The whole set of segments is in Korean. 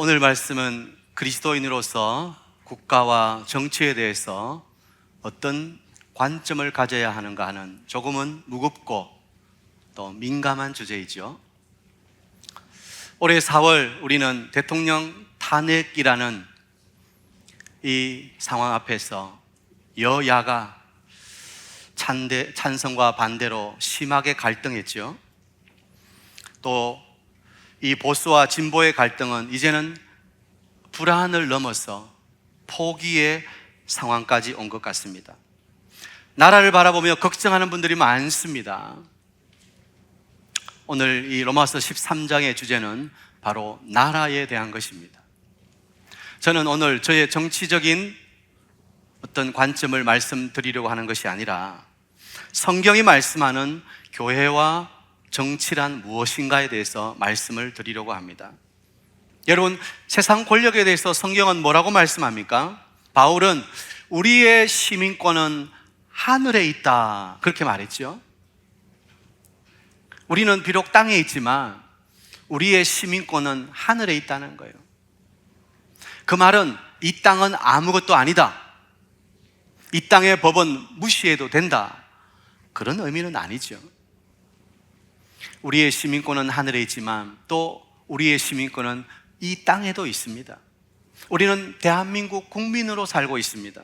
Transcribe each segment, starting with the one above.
오늘 말씀은 그리스도인으로서 국가와 정치에 대해서 어떤 관점을 가져야 하는가 하는 조금은 무겁고 또 민감한 주제이죠. 올해 4월 우리는 대통령 탄핵이라는 이 상황 앞에서 여야가 찬성과 반대로 심하게 갈등했죠. 또 이 보수와 진보의 갈등은 이제는 불안을 넘어서 포기의 상황까지 온 것 같습니다. 나라를 바라보며 걱정하는 분들이 많습니다. 오늘 이 로마서 13장의 주제는 바로 나라에 대한 것입니다. 저는 오늘 저의 정치적인 어떤 관점을 말씀드리려고 하는 것이 아니라 성경이 말씀하는 교회와 정치란 무엇인가에 대해서 말씀을 드리려고 합니다. 여러분, 세상 권력에 대해서 성경은 뭐라고 말씀합니까? 바울은 우리의 시민권은 하늘에 있다, 그렇게 말했죠. 우리는 비록 땅에 있지만 우리의 시민권은 하늘에 있다는 거예요. 그 말은 이 땅은 아무것도 아니다, 이 땅의 법은 무시해도 된다, 그런 의미는 아니죠. 우리의 시민권은 하늘에 있지만 또 우리의 시민권은 이 땅에도 있습니다. 우리는 대한민국 국민으로 살고 있습니다.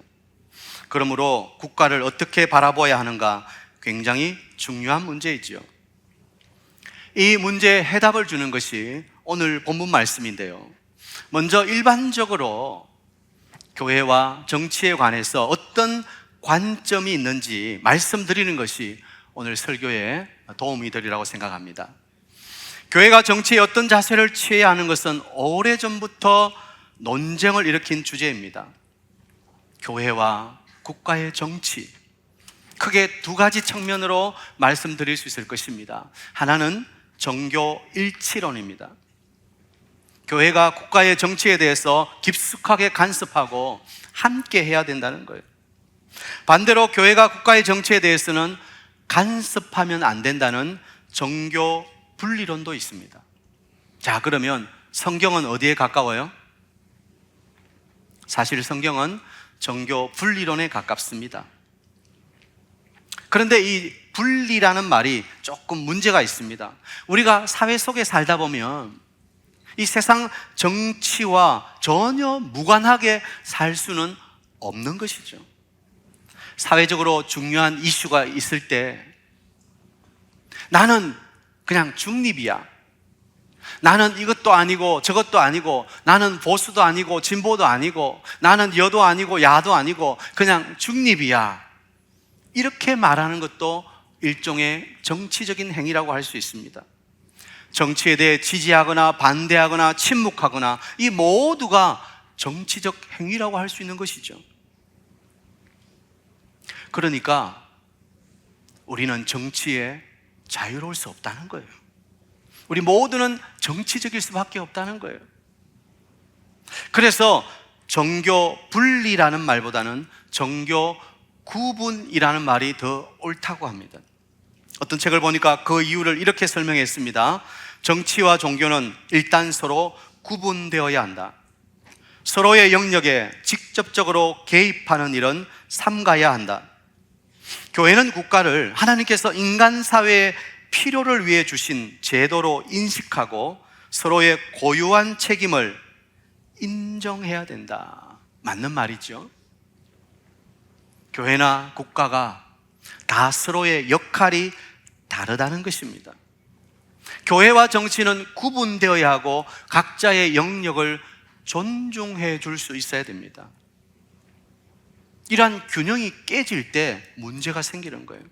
그러므로 국가를 어떻게 바라봐야 하는가 굉장히 중요한 문제이지요. 이 문제에 해답을 주는 것이 오늘 본문 말씀인데요. 먼저 일반적으로 교회와 정치에 관해서 어떤 관점이 있는지 말씀드리는 것이 오늘 설교에 도움이 되리라고 생각합니다. 교회가 정치에 어떤 자세를 취해야 하는 것은 오래전부터 논쟁을 일으킨 주제입니다. 교회와 국가의 정치, 크게 두 가지 측면으로 말씀드릴 수 있을 것입니다. 하나는 정교 일치론입니다. 교회가 국가의 정치에 대해서 깊숙하게 간섭하고 함께 해야 된다는 거예요. 반대로 교회가 국가의 정치에 대해서는 간섭하면 안 된다는 정교 분리론도 있습니다. 자, 그러면 성경은 어디에 가까워요? 사실 성경은 정교 분리론에 가깝습니다. 그런데 이 분리라는 말이 조금 문제가 있습니다. 우리가 사회 속에 살다 보면 이 세상 정치와 전혀 무관하게 살 수는 없는 것이죠. 사회적으로 중요한 이슈가 있을 때 나는 그냥 중립이야, 나는 이것도 아니고 저것도 아니고, 나는 보수도 아니고 진보도 아니고, 나는 여도 아니고 야도 아니고 그냥 중립이야, 이렇게 말하는 것도 일종의 정치적인 행위라고 할 수 있습니다. 정치에 대해 지지하거나 반대하거나 침묵하거나 이 모두가 정치적 행위라고 할 수 있는 것이죠. 그러니까 우리는 정치에 자유로울 수 없다는 거예요. 우리 모두는 정치적일 수밖에 없다는 거예요. 그래서 정교 분리라는 말보다는 정교 구분이라는 말이 더 옳다고 합니다. 어떤 책을 보니까 그 이유를 이렇게 설명했습니다. 정치와 종교는 일단 서로 구분되어야 한다. 서로의 영역에 직접적으로 개입하는 일은 삼가야 한다. 교회는 국가를 하나님께서 인간 사회의 필요를 위해 주신 제도로 인식하고 서로의 고유한 책임을 인정해야 된다. 맞는 말이죠. 교회나 국가가 다 서로의 역할이 다르다는 것입니다. 교회와 정치는 구분되어야 하고 각자의 영역을 존중해 줄 수 있어야 됩니다. 이러한 균형이 깨질 때 문제가 생기는 거예요.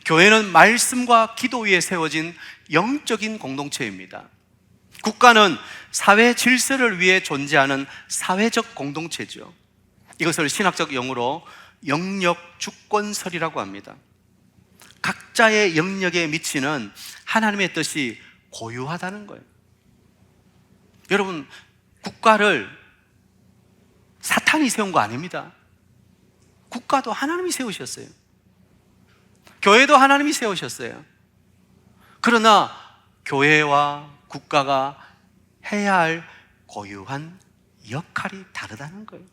교회는 말씀과 기도 위에 세워진 영적인 공동체입니다. 국가는 사회 질서를 위해 존재하는 사회적 공동체죠. 이것을 신학적 용어로 영역 주권설이라고 합니다. 각자의 영역에 미치는 하나님의 뜻이 고유하다는 거예요. 여러분, 국가를 사탄이 세운 거 아닙니다. 국가도 하나님이 세우셨어요. 교회도 하나님이 세우셨어요. 그러나 교회와 국가가 해야 할 고유한 역할이 다르다는 거예요.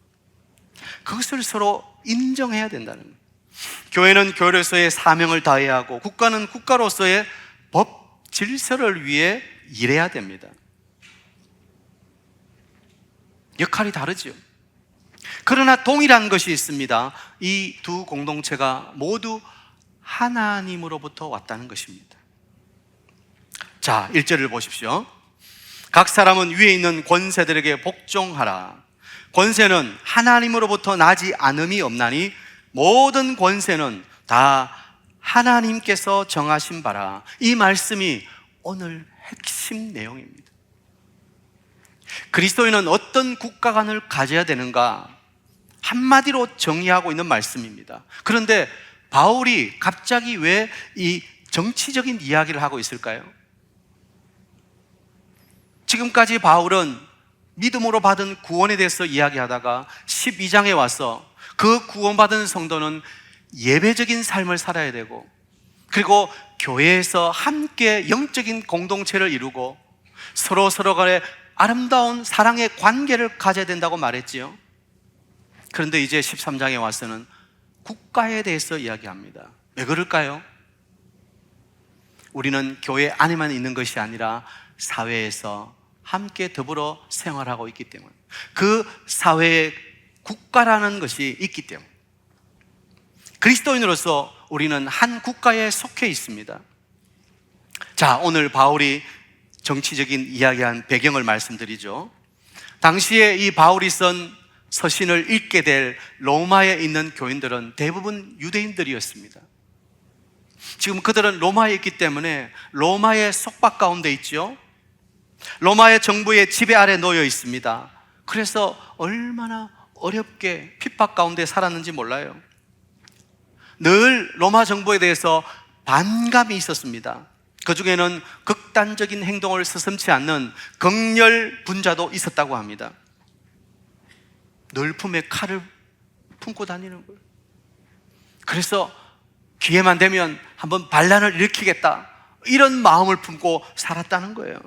그것을 서로 인정해야 된다는 거예요. 교회는 교회로서의 사명을 다해야 하고 국가는 국가로서의 법 질서를 위해 일해야 됩니다. 역할이 다르죠. 그러나 동일한 것이 있습니다. 이 두 공동체가 모두 하나님으로부터 왔다는 것입니다. 자, 1절을 보십시오. 각 사람은 위에 있는 권세들에게 복종하라. 권세는 하나님으로부터 나지 않음이 없나니 모든 권세는 다 하나님께서 정하신 바라. 이 말씀이 오늘 핵심 내용입니다. 그리스도인은 어떤 국가관을 가져야 되는가? 한마디로 정의하고 있는 말씀입니다. 그런데 바울이 갑자기 왜 이 정치적인 이야기를 하고 있을까요? 지금까지 바울은 믿음으로 받은 구원에 대해서 이야기하다가 12장에 와서 그 구원받은 성도는 예배적인 삶을 살아야 되고, 그리고 교회에서 함께 영적인 공동체를 이루고 서로 간에 아름다운 사랑의 관계를 가져야 된다고 말했지요. 그런데 이제 13장에 와서는 국가에 대해서 이야기합니다. 왜 그럴까요? 우리는 교회 안에만 있는 것이 아니라 사회에서 함께 더불어 생활하고 있기 때문에, 그 사회에 국가라는 것이 있기 때문에, 그리스도인으로서 우리는 한 국가에 속해 있습니다. 자, 오늘 바울이 정치적인 이야기한 배경을 말씀드리죠. 당시에 이 바울이 쓴 서신을 읽게 될 로마에 있는 교인들은 대부분 유대인들이었습니다. 지금 그들은 로마에 있기 때문에 로마의 속박 가운데 있죠. 로마의 정부의 지배 아래 놓여 있습니다. 그래서 얼마나 어렵게 핍박 가운데 살았는지 몰라요. 늘 로마 정부에 대해서 반감이 있었습니다. 그 중에는 극단적인 행동을 서슴지 않는 극렬 분자도 있었다고 합니다. 늘 품에 칼을 품고 다니는 거예요. 그래서 기회만 되면 한번 반란을 일으키겠다, 이런 마음을 품고 살았다는 거예요.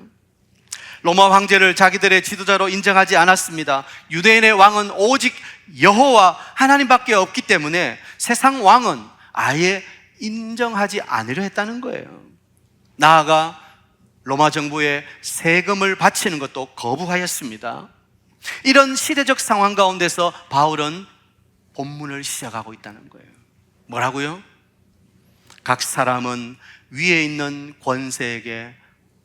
로마 황제를 자기들의 지도자로 인정하지 않았습니다. 유대인의 왕은 오직 여호와 하나님밖에 없기 때문에 세상 왕은 아예 인정하지 않으려 했다는 거예요. 나아가 로마 정부에 세금을 바치는 것도 거부하였습니다. 이런 시대적 상황 가운데서 바울은 본문을 시작하고 있다는 거예요. 뭐라고요? 각 사람은 위에 있는 권세에게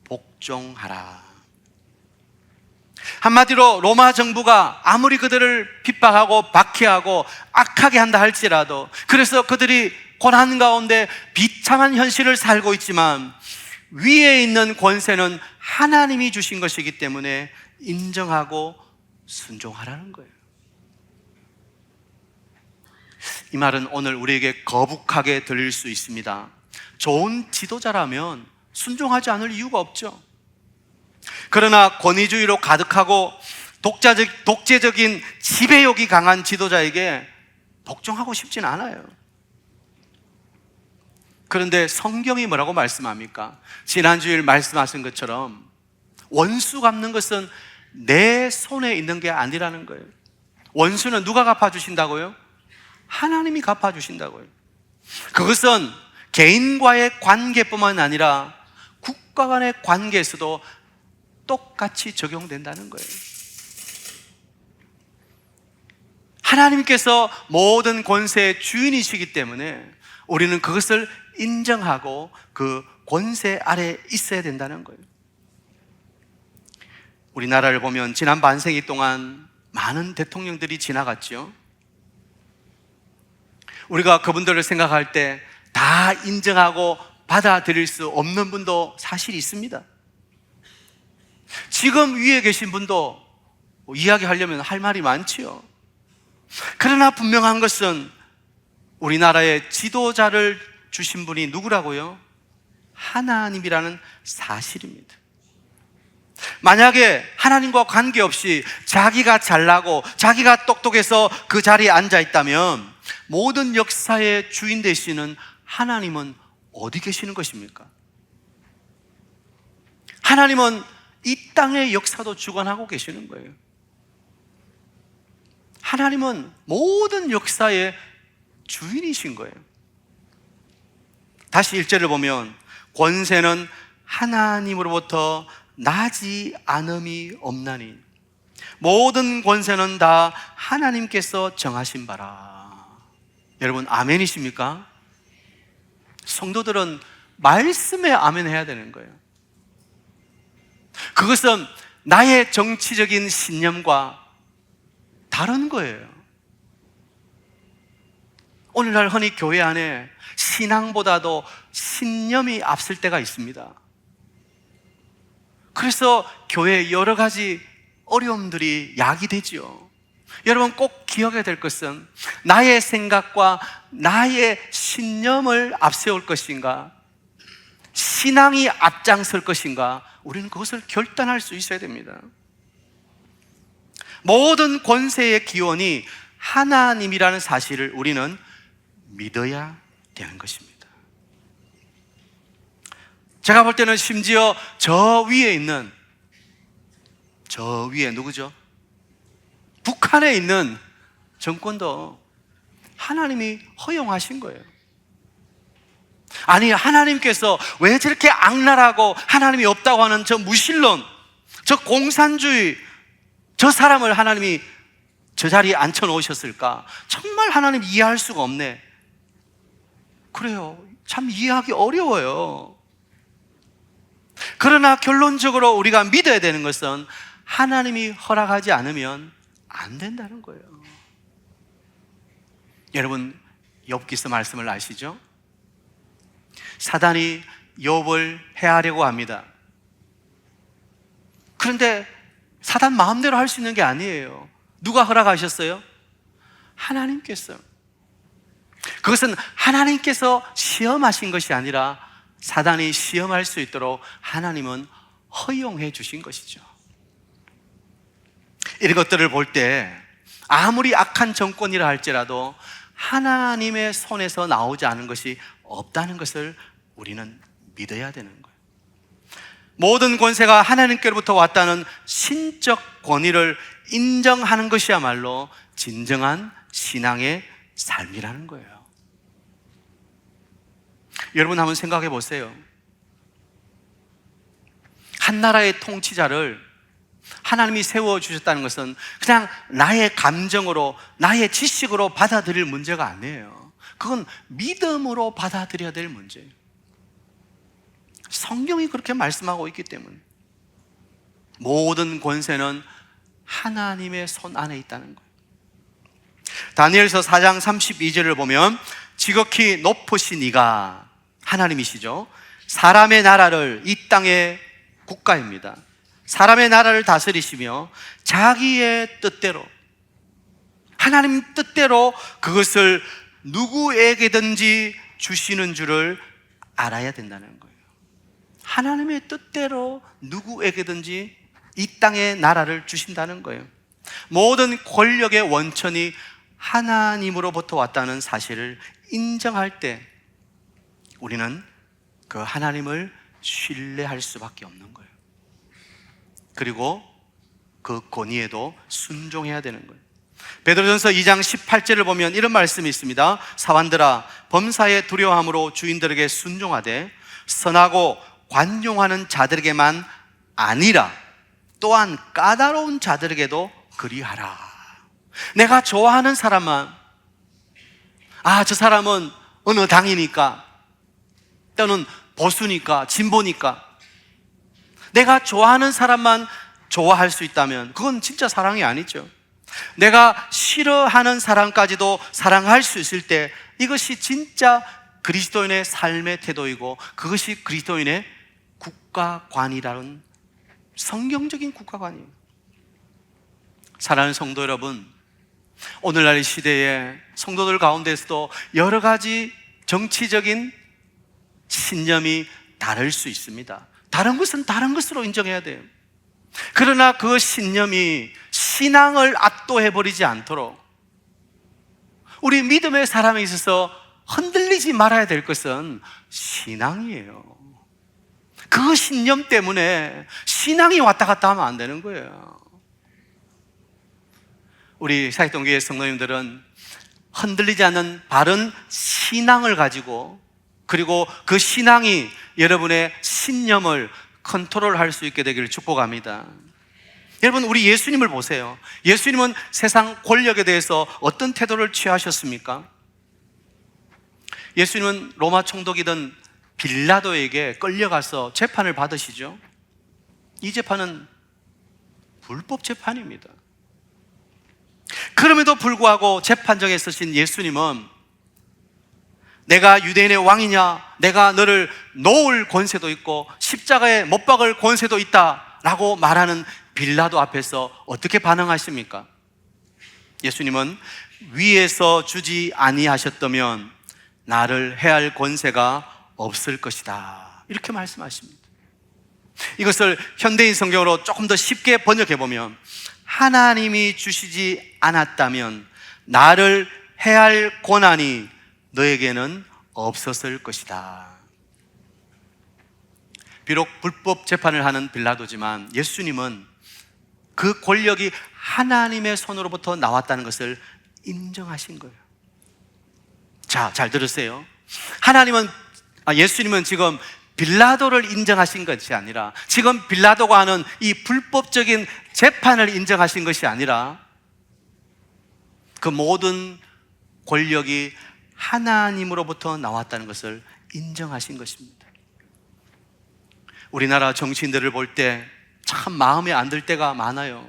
복종하라. 한마디로 로마 정부가 아무리 그들을 핍박하고 박해하고 악하게 한다 할지라도, 그래서 그들이 고난 가운데 비참한 현실을 살고 있지만 위에 있는 권세는 하나님이 주신 것이기 때문에 인정하고 순종하라는 거예요. 이 말은 오늘 우리에게 거북하게 들릴 수 있습니다. 좋은 지도자라면 순종하지 않을 이유가 없죠. 그러나 권위주의로 가득하고 독재적인 지배욕이 강한 지도자에게 복종하고 싶진 않아요. 그런데 성경이 뭐라고 말씀합니까? 지난주일 말씀하신 것처럼 원수 갚는 것은 내 손에 있는 게 아니라는 거예요. 원수는 누가 갚아주신다고요? 하나님이 갚아주신다고요. 그것은 개인과의 관계뿐만 아니라 국가 간의 관계에서도 똑같이 적용된다는 거예요. 하나님께서 모든 권세의 주인이시기 때문에 우리는 그것을 인정하고 그 권세 아래 있어야 된다는 거예요. 우리나라를 보면 지난 반세기 동안 많은 대통령들이 지나갔죠. 우리가 그분들을 생각할 때 다 인정하고 받아들일 수 없는 분도 사실 있습니다. 지금 위에 계신 분도 이야기하려면 할 말이 많지요. 그러나 분명한 것은 우리나라의 지도자를 주신 분이 누구라고요? 하나님이라는 사실입니다. 만약에 하나님과 관계없이 자기가 잘나고 자기가 똑똑해서 그 자리에 앉아 있다면 모든 역사의 주인 되시는 하나님은 어디 계시는 것입니까? 하나님은 이 땅의 역사도 주관하고 계시는 거예요. 하나님은 모든 역사의 주인이신 거예요. 다시 1절을 보면 권세는 하나님으로부터 나지 않음이 없나니 모든 권세는 다 하나님께서 정하신 바라. 여러분 아멘이십니까? 성도들은 말씀에 아멘 해야 되는 거예요. 그것은 나의 정치적인 신념과 다른 거예요. 오늘날 흔히 교회 안에 신앙보다도 신념이 앞설 때가 있습니다. 그래서 교회에 여러 가지 어려움들이 야기되지요. 여러분 꼭 기억해야 될 것은 나의 생각과 나의 신념을 앞세울 것인가, 신앙이 앞장설 것인가, 우리는 그것을 결단할 수 있어야 됩니다. 모든 권세의 기원이 하나님이라는 사실을 우리는 믿어야 되는 것입니다. 제가 볼 때는 심지어 저 위에 누구죠? 북한에 있는 정권도 하나님이 허용하신 거예요. 아니, 하나님께서 왜 저렇게 악랄하고 하나님이 없다고 하는 저 무신론, 저 공산주의, 저 사람을 하나님이 저 자리에 앉혀놓으셨을까? 정말 하나님 이해할 수가 없네. 그래요. 참 이해하기 어려워요. 그러나 결론적으로 우리가 믿어야 되는 것은 하나님이 허락하지 않으면 안 된다는 거예요. 여러분 욥기서 말씀을 아시죠? 사단이 욥을 해하려고 합니다. 그런데 사단 마음대로 할 수 있는 게 아니에요. 누가 허락하셨어요? 하나님께서. 그것은 하나님께서 시험하신 것이 아니라 사단이 시험할 수 있도록 하나님은 허용해 주신 것이죠. 이런 것들을 볼 때 아무리 악한 정권이라 할지라도 하나님의 손에서 나오지 않은 것이 없다는 것을 우리는 믿어야 되는 거예요. 모든 권세가 하나님께로부터 왔다는 신적 권위를 인정하는 것이야말로 진정한 신앙의 삶이라는 거예요. 여러분 한번 생각해 보세요. 한 나라의 통치자를 하나님이 세워주셨다는 것은 그냥 나의 감정으로, 나의 지식으로 받아들일 문제가 아니에요. 그건 믿음으로 받아들여야 될 문제예요. 성경이 그렇게 말씀하고 있기 때문에 모든 권세는 하나님의 손 안에 있다는 거예요. 다니엘서 4장 32절을 보면 지극히 높으신 이가, 하나님이시죠, 사람의 나라를, 이 땅의 국가입니다, 사람의 나라를 다스리시며 자기의 뜻대로, 하나님 뜻대로 그것을 누구에게든지 주시는 줄을 알아야 된다는 거예요. 하나님의 뜻대로 누구에게든지 이 땅의 나라를 주신다는 거예요. 모든 권력의 원천이 하나님으로부터 왔다는 사실을 인정할 때 우리는 그 하나님을 신뢰할 수밖에 없는 거예요. 그리고 그 권위에도 순종해야 되는 거예요. 베드로전서 2장 18절을 보면 이런 말씀이 있습니다. 사환들아, 범사에 두려워함으로 주인들에게 순종하되 선하고 관용하는 자들에게만 아니라 또한 까다로운 자들에게도 그리하라. 내가 좋아하는 사람만, 저 사람은 어느 당이니까, 또는 보수니까, 진보니까, 내가 좋아하는 사람만 좋아할 수 있다면 그건 진짜 사랑이 아니죠. 내가 싫어하는 사람까지도 사랑할 수 있을 때 이것이 진짜 그리스도인의 삶의 태도이고 그것이 그리스도인의 국가관이라는 성경적인 국가관이에요. 사랑하는 성도 여러분, 오늘날 이 시대에 성도들 가운데서도 여러 가지 정치적인 신념이 다를 수 있습니다. 다른 것은 다른 것으로 인정해야 돼요. 그러나 그 신념이 신앙을 압도해버리지 않도록 우리 믿음의 사람에 있어서 흔들리지 말아야 될 것은 신앙이에요. 그 신념 때문에 신앙이 왔다 갔다 하면 안 되는 거예요. 우리 사역동교회 성도님들은 흔들리지 않는 바른 신앙을 가지고, 그리고 그 신앙이 여러분의 신념을 컨트롤할 수 있게 되기를 축복합니다. 여러분, 우리 예수님을 보세요. 예수님은 세상 권력에 대해서 어떤 태도를 취하셨습니까? 예수님은 로마 총독이던 빌라도에게 끌려가서 재판을 받으시죠. 이 재판은 불법 재판입니다. 그럼에도 불구하고 재판정에 서신 예수님은 내가 유대인의 왕이냐, 내가 너를 놓을 권세도 있고 십자가에 못 박을 권세도 있다 라고 말하는 빌라도 앞에서 어떻게 반응하십니까? 예수님은 위에서 주지 아니하셨다면 나를 해할 권세가 없을 것이다, 이렇게 말씀하십니다. 이것을 현대인 성경으로 조금 더 쉽게 번역해 보면, 하나님이 주시지 않았다면 나를 해할 권한이 너에게는 없었을 것이다. 비록 불법 재판을 하는 빌라도지만 예수님은 그 권력이 하나님의 손으로부터 나왔다는 것을 인정하신 거예요. 자, 잘 들으세요. 예수님은 지금 빌라도를 인정하신 것이 아니라, 지금 빌라도가 하는 이 불법적인 재판을 인정하신 것이 아니라, 그 모든 권력이 하나님으로부터 나왔다는 것을 인정하신 것입니다. 우리나라 정치인들을 볼 때 참 마음에 안 들 때가 많아요.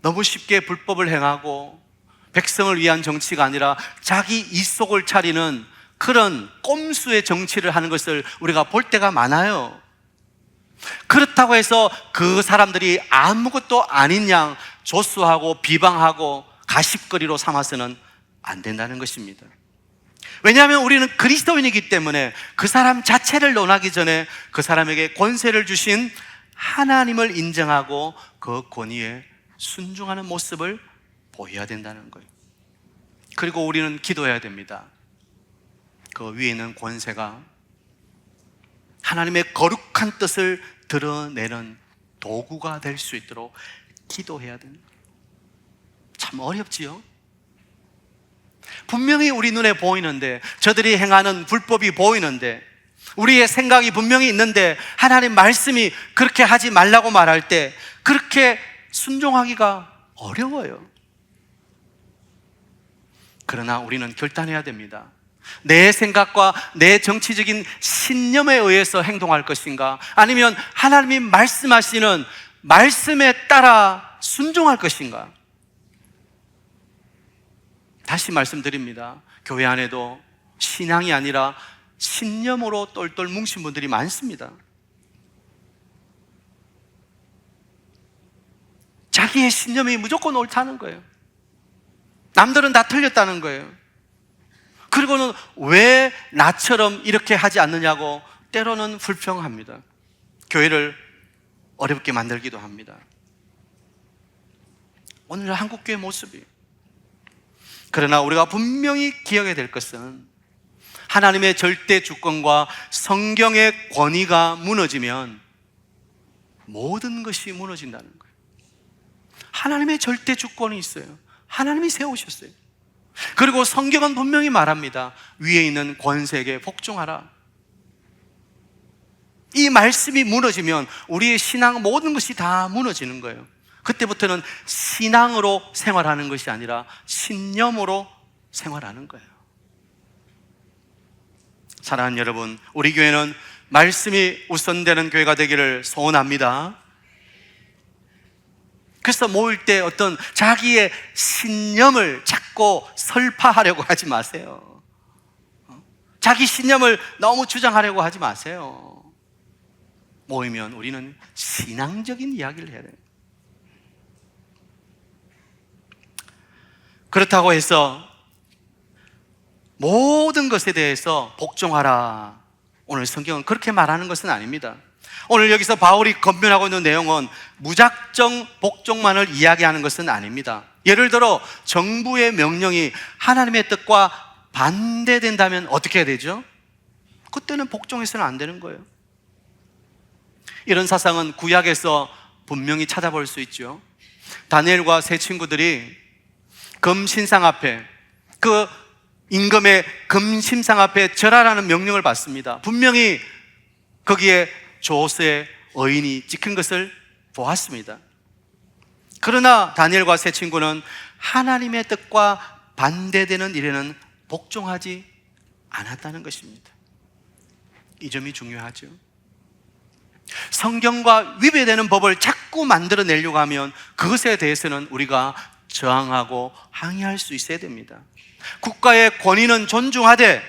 너무 쉽게 불법을 행하고 백성을 위한 정치가 아니라 자기 이속을 차리는 그런 꼼수의 정치를 하는 것을 우리가 볼 때가 많아요. 그렇다고 해서 그 사람들이 아무것도 아닌 양 조수하고 비방하고 가십거리로 삼아서는 안 된다는 것입니다. 왜냐하면 우리는 그리스도인이기 때문에 그 사람 자체를 논하기 전에 그 사람에게 권세를 주신 하나님을 인정하고 그 권위에 순종하는 모습을 보여야 된다는 거예요. 그리고 우리는 기도해야 됩니다. 그 위에 있는 권세가 하나님의 거룩한 뜻을 드러내는 도구가 될 수 있도록 기도해야 됩니다. 참 어렵지요? 분명히 우리 눈에 보이는데, 저들이 행하는 불법이 보이는데, 우리의 생각이 분명히 있는데 하나님 말씀이 그렇게 하지 말라고 말할 때 그렇게 순종하기가 어려워요. 그러나 우리는 결단해야 됩니다. 내 생각과 내 정치적인 신념에 의해서 행동할 것인가, 아니면 하나님이 말씀하시는 말씀에 따라 순종할 것인가. 다시 말씀드립니다. 교회 안에도 신앙이 아니라 신념으로 똘똘 뭉친 분들이 많습니다. 자기의 신념이 무조건 옳다는 거예요. 남들은 다 틀렸다는 거예요. 그리고는 왜 나처럼 이렇게 하지 않느냐고 때로는 불평합니다. 교회를 어렵게 만들기도 합니다. 오늘 한국교회 모습이. 그러나 우리가 분명히 기억해야 될 것은, 하나님의 절대 주권과 성경의 권위가 무너지면 모든 것이 무너진다는 거예요. 하나님의 절대 주권이 있어요. 하나님이 세우셨어요. 그리고 성경은 분명히 말합니다. 위에 있는 권세에게 복종하라. 이 말씀이 무너지면 우리의 신앙 모든 것이 다 무너지는 거예요. 그때부터는 신앙으로 생활하는 것이 아니라 신념으로 생활하는 거예요. 사랑하는 여러분, 우리 교회는 말씀이 우선되는 교회가 되기를 소원합니다. 그래서 모일 때 어떤 자기의 신념을 자꾸 설파하려고 하지 마세요. 자기 신념을 너무 주장하려고 하지 마세요. 모이면 우리는 신앙적인 이야기를 해야 돼요. 그렇다고 해서 모든 것에 대해서 복종하라, 오늘 성경은 그렇게 말하는 것은 아닙니다. 오늘 여기서 바울이 권면하고 있는 내용은 무작정 복종만을 이야기하는 것은 아닙니다. 예를 들어 정부의 명령이 하나님의 뜻과 반대된다면 어떻게 해야 되죠? 그때는 복종해서는 안 되는 거예요. 이런 사상은 구약에서 분명히 찾아볼 수 있죠. 다니엘과 세 친구들이 금신상 앞에, 그 임금의 금신상 앞에 절하라는 명령을 받습니다. 분명히 거기에 조스의 어인이 찍힌 것을 보았습니다. 그러나 다니엘과 세 친구는 하나님의 뜻과 반대되는 일에는 복종하지 않았다는 것입니다. 이 점이 중요하죠. 성경과 위배되는 법을 자꾸 만들어내려고 하면 그것에 대해서는 우리가 저항하고 항의할 수 있어야 됩니다. 국가의 권위는 존중하되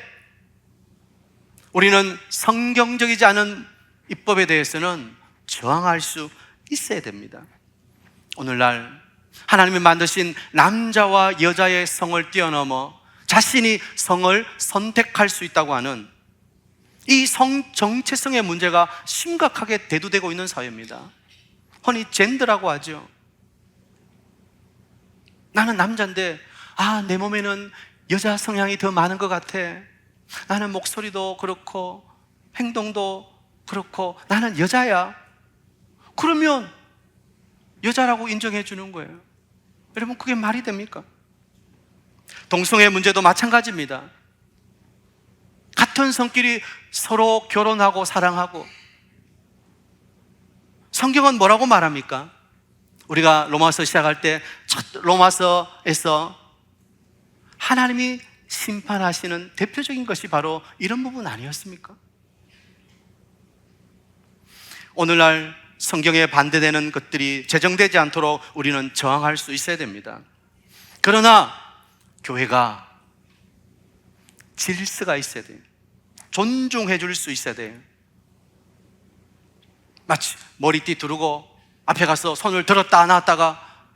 우리는 성경적이지 않은 입법에 대해서는 저항할 수 있어야 됩니다. 오늘날 하나님이 만드신 남자와 여자의 성을 뛰어넘어 자신이 성을 선택할 수 있다고 하는 이 성 정체성의 문제가 심각하게 대두되고 있는 사회입니다. 흔히 젠더라고 하죠. 나는 남자인데 내 몸에는 여자 성향이 더 많은 것 같아. 나는 목소리도 그렇고 행동도 그렇고 나는 여자야. 그러면 여자라고 인정해 주는 거예요. 여러분, 그게 말이 됩니까? 동성애 문제도 마찬가지입니다. 같은 성끼리 서로 결혼하고 사랑하고. 성경은 뭐라고 말합니까? 우리가 로마서 시작할 때 첫 로마서에서 하나님이 심판하시는 대표적인 것이 바로 이런 부분 아니었습니까? 오늘날 성경에 반대되는 것들이 제정되지 않도록 우리는 저항할 수 있어야 됩니다. 그러나 교회가 질서가 있어야 돼요. 존중해 줄 수 있어야 돼요. 마치 머리띠 두르고 앞에 가서 손을 들었다 놨다가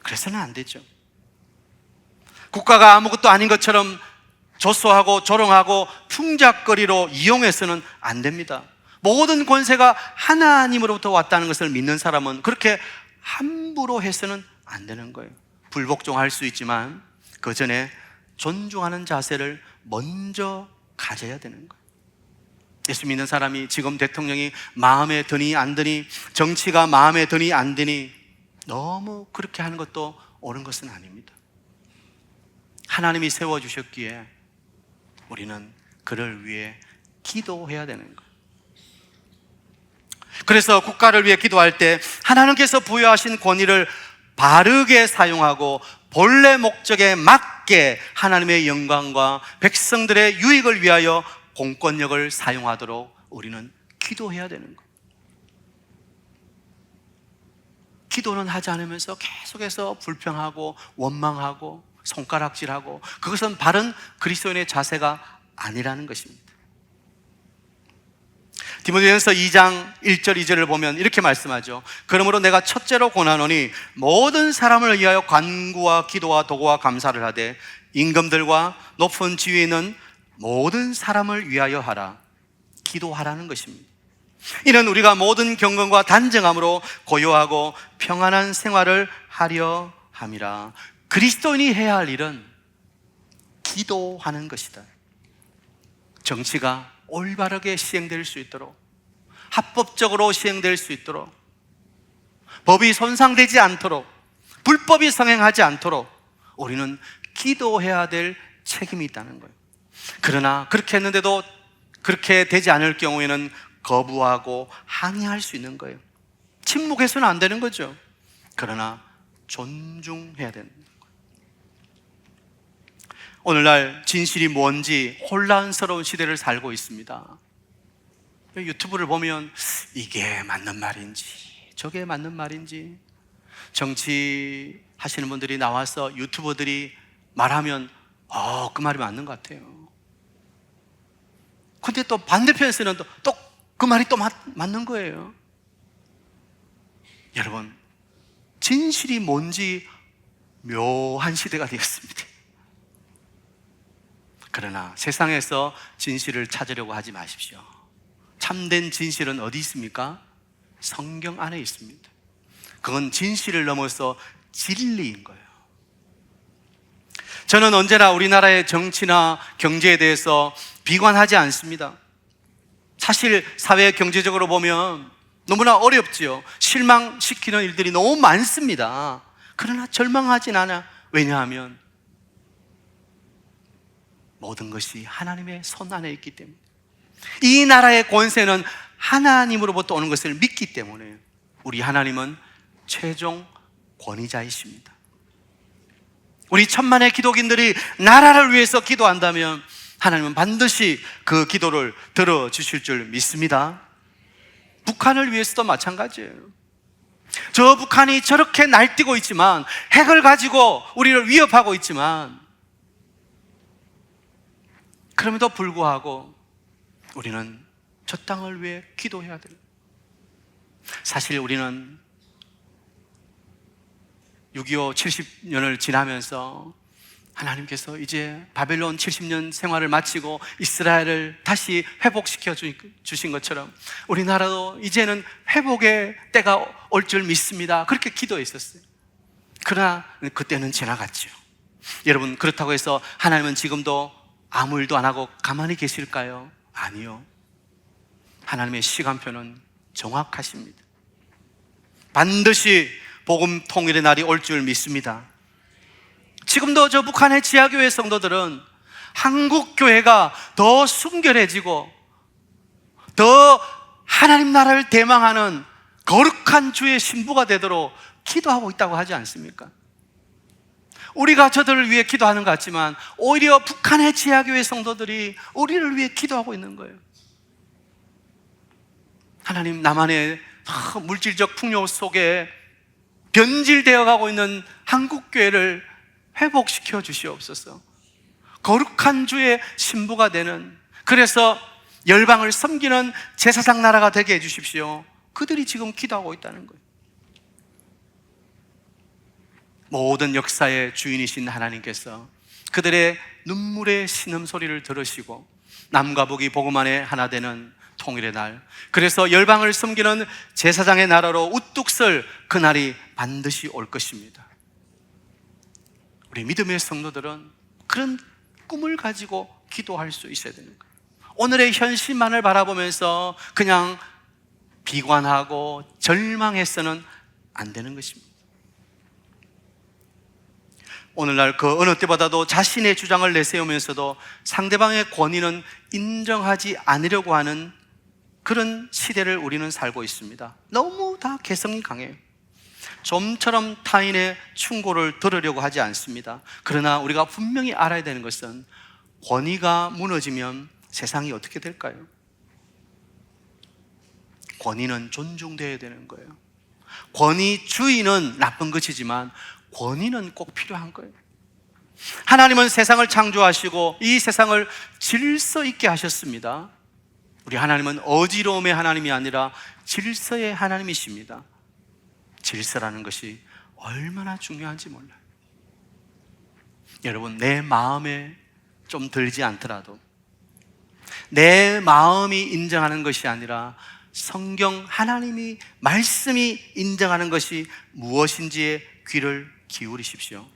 그래서는 안 되죠. 국가가 아무것도 아닌 것처럼 조소하고 조롱하고 풍작거리로 이용해서는 안 됩니다. 모든 권세가 하나님으로부터 왔다는 것을 믿는 사람은 그렇게 함부로 해서는 안 되는 거예요. 불복종할 수 있지만 그 전에 존중하는 자세를 먼저 가져야 되는 거예요. 예수 믿는 사람이 지금 대통령이 마음에 드니 안 드니, 정치가 마음에 드니 안 드니 너무 그렇게 하는 것도 옳은 것은 아닙니다. 하나님이 세워주셨기에 우리는 그를 위해 기도해야 되는 거예요. 그래서 국가를 위해 기도할 때 하나님께서 부여하신 권위를 바르게 사용하고 본래 목적에 맞게 하나님의 영광과 백성들의 유익을 위하여 공권력을 사용하도록 우리는 기도해야 되는 거예요. 기도는 하지 않으면서 계속해서 불평하고 원망하고 손가락질하고, 그것은 바른 그리스도인의 자세가 아니라는 것입니다. 디모데전서 2장 1절 2절을 보면 이렇게 말씀하죠. 그러므로 내가 첫째로 권하노니 모든 사람을 위하여 간구와 기도와 도구와 감사를 하되 임금들과 높은 지위에 있는 모든 사람을 위하여 하라. 기도하라는 것입니다. 이는 우리가 모든 경건과 단정함으로 고요하고 평안한 생활을 하려 함이라. 그리스도인이 해야 할 일은 기도하는 것이다. 정치가 올바르게 시행될 수 있도록, 합법적으로 시행될 수 있도록, 법이 손상되지 않도록, 불법이 성행하지 않도록 우리는 기도해야 될 책임이 있다는 거예요. 그러나 그렇게 했는데도 그렇게 되지 않을 경우에는 거부하고 항의할 수 있는 거예요. 침묵해서는 안 되는 거죠. 그러나 존중해야 되는 거예요. 오늘날 진실이 뭔지 혼란스러운 시대를 살고 있습니다. 유튜브를 보면 이게 맞는 말인지 저게 맞는 말인지, 정치 하시는 분들이 나와서 유튜버들이 말하면 그 말이 맞는 것 같아요. 근데 또 반대편에서는 또 그 말이 또 맞는 거예요. 여러분, 진실이 뭔지 묘한 시대가 되었습니다. 그러나 세상에서 진실을 찾으려고 하지 마십시오. 참된 진실은 어디 있습니까? 성경 안에 있습니다. 그건 진실을 넘어서 진리인 거예요. 저는 언제나 우리나라의 정치나 경제에 대해서 비관하지 않습니다. 사실 사회 경제적으로 보면 너무나 어렵지요. 실망시키는 일들이 너무 많습니다. 그러나 절망하진 않아. 왜냐하면 모든 것이 하나님의 손 안에 있기 때문에, 이 나라의 권세는 하나님으로부터 오는 것을 믿기 때문에 우리 하나님은 최종 권위자이십니다. 우리 천만의 기독인들이 나라를 위해서 기도한다면 하나님은 반드시 그 기도를 들어주실 줄 믿습니다. 북한을 위해서도 마찬가지예요. 저 북한이 저렇게 날뛰고 있지만, 핵을 가지고 우리를 위협하고 있지만, 그럼에도 불구하고 우리는 저 땅을 위해 기도해야 돼요. 사실 우리는 6.25 70년을 지나면서 하나님께서 이제 바벨론 70년 생활을 마치고 이스라엘을 다시 회복시켜 주신 것처럼 우리나라도 이제는 회복의 때가 올 줄 믿습니다. 그렇게 기도했었어요. 그러나 그때는 지나갔죠. 여러분, 그렇다고 해서 하나님은 지금도 아무 일도 안 하고 가만히 계실까요? 아니요. 하나님의 시간표는 정확하십니다. 반드시 복음 통일의 날이 올 줄 믿습니다. 지금도 저 북한의 지하교회 성도들은 한국 교회가 더 순결해지고 더 하나님 나라를 대망하는 거룩한 주의 신부가 되도록 기도하고 있다고 하지 않습니까? 우리가 저들을 위해 기도하는 것 같지만 오히려 북한의 지하교회 성도들이 우리를 위해 기도하고 있는 거예요. 하나님, 남한의 물질적 풍요 속에 변질되어 가고 있는 한국교회를 회복시켜 주시옵소서. 거룩한 주의 신부가 되는, 그래서 열방을 섬기는 제사장 나라가 되게 해주십시오. 그들이 지금 기도하고 있다는 거예요. 모든 역사의 주인이신 하나님께서 그들의 눈물의 신음소리를 들으시고 남과 북이 복음 안에 하나 되는 통일의 날, 그래서 열방을 섬기는 제사장의 나라로 우뚝 설 그날이 반드시 올 것입니다. 우리 믿음의 성도들은 그런 꿈을 가지고 기도할 수 있어야 되는 거예요. 오늘의 현실만을 바라보면서 그냥 비관하고 절망해서는 안 되는 것입니다. 오늘날 그 어느 때보다도 자신의 주장을 내세우면서도 상대방의 권위는 인정하지 않으려고 하는 그런 시대를 우리는 살고 있습니다. 너무 다 개성이 강해요. 좀처럼 타인의 충고를 들으려고 하지 않습니다. 그러나 우리가 분명히 알아야 되는 것은 권위가 무너지면 세상이 어떻게 될까요? 권위는 존중되어야 되는 거예요. 권위주의는 나쁜 것이지만 권위는 꼭 필요한 거예요. 하나님은 세상을 창조하시고 이 세상을 질서 있게 하셨습니다. 우리 하나님은 어지러움의 하나님이 아니라 질서의 하나님이십니다. 질서라는 것이 얼마나 중요한지 몰라요. 여러분, 내 마음에 좀 들지 않더라도 내 마음이 인정하는 것이 아니라 성경 하나님이 말씀이 인정하는 것이 무엇인지에 귀를 기울이십시오.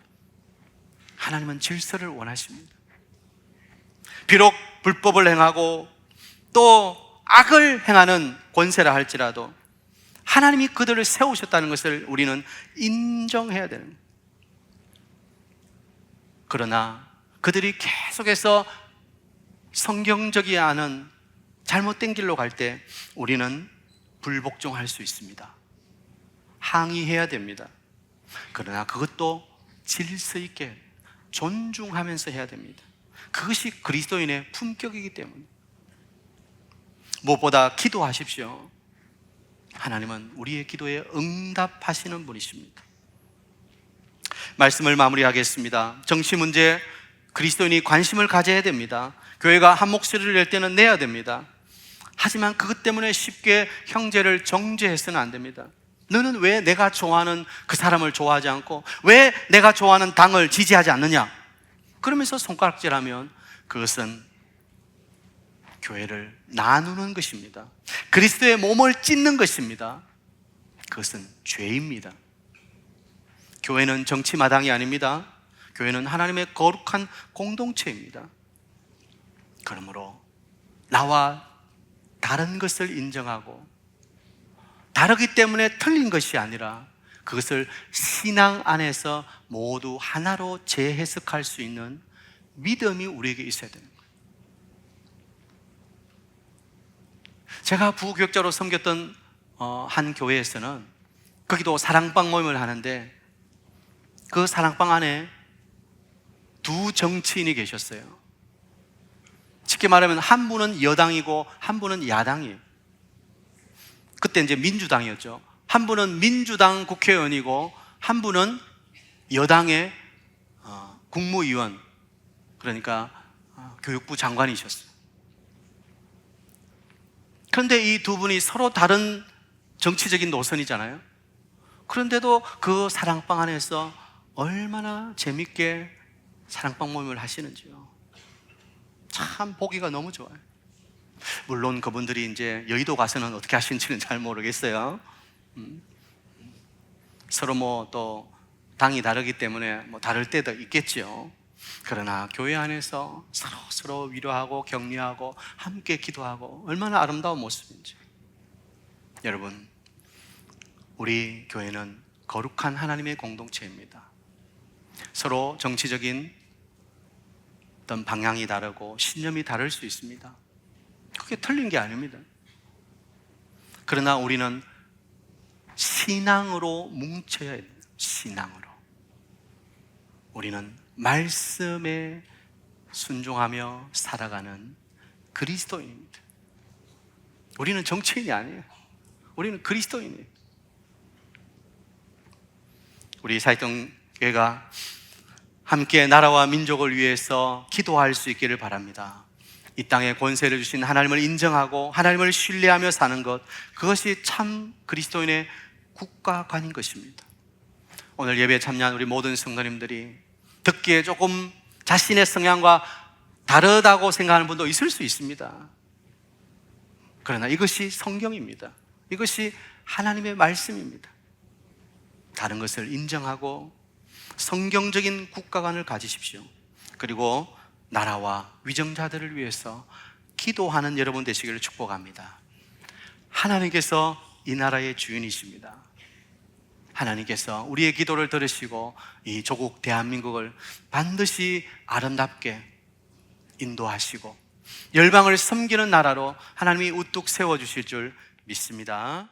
하나님은 질서를 원하십니다. 비록 불법을 행하고 또 악을 행하는 권세라 할지라도 하나님이 그들을 세우셨다는 것을 우리는 인정해야 되는 거예요. 그러나 그들이 계속해서 성경적이 않은 잘못된 길로 갈 때 우리는 불복종할 수 있습니다. 항의해야 됩니다. 그러나 그것도 질서 있게 존중하면서 해야 됩니다. 그것이 그리스도인의 품격이기 때문에. 무엇보다 기도하십시오. 하나님은 우리의 기도에 응답하시는 분이십니다. 말씀을 마무리하겠습니다. 정치 문제, 그리스도인이 관심을 가져야 됩니다. 교회가 한 목소리를 낼 때는 내야 됩니다. 하지만 그것 때문에 쉽게 형제를 정죄해서는 안 됩니다. 너는 왜 내가 좋아하는 그 사람을 좋아하지 않고 왜 내가 좋아하는 당을 지지하지 않느냐? 그러면서 손가락질하면 그것은 교회를 나누는 것입니다. 그리스도의 몸을 찢는 것입니다. 그것은 죄입니다. 교회는 정치 마당이 아닙니다. 교회는 하나님의 거룩한 공동체입니다. 그러므로 나와 다른 것을 인정하고 다르기 때문에 틀린 것이 아니라 그것을 신앙 안에서 모두 하나로 재해석할 수 있는 믿음이 우리에게 있어야 되는 거예요. 제가 부교육자로 섬겼던 한 교회에서는 거기도 사랑방 모임을 하는데 그 사랑방 안에 두 정치인이 계셨어요. 쉽게 말하면 한 분은 여당이고 한 분은 야당이에요. 그때 이제 민주당이었죠. 한 분은 민주당 국회의원이고 한 분은 여당의 국무위원, 그러니까 교육부 장관이셨어요. 그런데 이 두 분이 서로 다른 정치적인 노선이잖아요. 그런데도 그 사랑방 안에서 얼마나 재밌게 사랑방 모임을 하시는지요. 참 보기가 너무 좋아요. 물론 그분들이 이제 여의도 가서는 어떻게 하시는지는 잘 모르겠어요. 서로 뭐 또 당이 다르기 때문에 뭐 다를 때도 있겠죠. 그러나 교회 안에서 서로 위로하고 격려하고 함께 기도하고 얼마나 아름다운 모습인지. 여러분, 우리 교회는 거룩한 하나님의 공동체입니다. 서로 정치적인 어떤 방향이 다르고 신념이 다를 수 있습니다. 그게 틀린 게 아닙니다. 그러나 우리는 신앙으로 뭉쳐야 해요. 신앙으로. 우리는 말씀에 순종하며 살아가는 그리스도인입니다. 우리는 정치인이 아니에요. 우리는 그리스도인이에요. 우리 사역동교회가 함께 나라와 민족을 위해서 기도할 수 있기를 바랍니다. 이 땅에 권세를 주신 하나님을 인정하고 하나님을 신뢰하며 사는 것, 그것이 참 그리스도인의 국가관인 것입니다. 오늘 예배에 참여한 우리 모든 성도님들이 듣기에 조금 자신의 성향과 다르다고 생각하는 분도 있을 수 있습니다. 그러나 이것이 성경입니다. 이것이 하나님의 말씀입니다. 다른 것을 인정하고 성경적인 국가관을 가지십시오. 그리고 나라와 위정자들을 위해서 기도하는 여러분 되시기를 축복합니다. 하나님께서 이 나라의 주인이십니다. 하나님께서 우리의 기도를 들으시고 이 조국 대한민국을 반드시 아름답게 인도하시고 열방을 섬기는 나라로 하나님이 우뚝 세워주실 줄 믿습니다.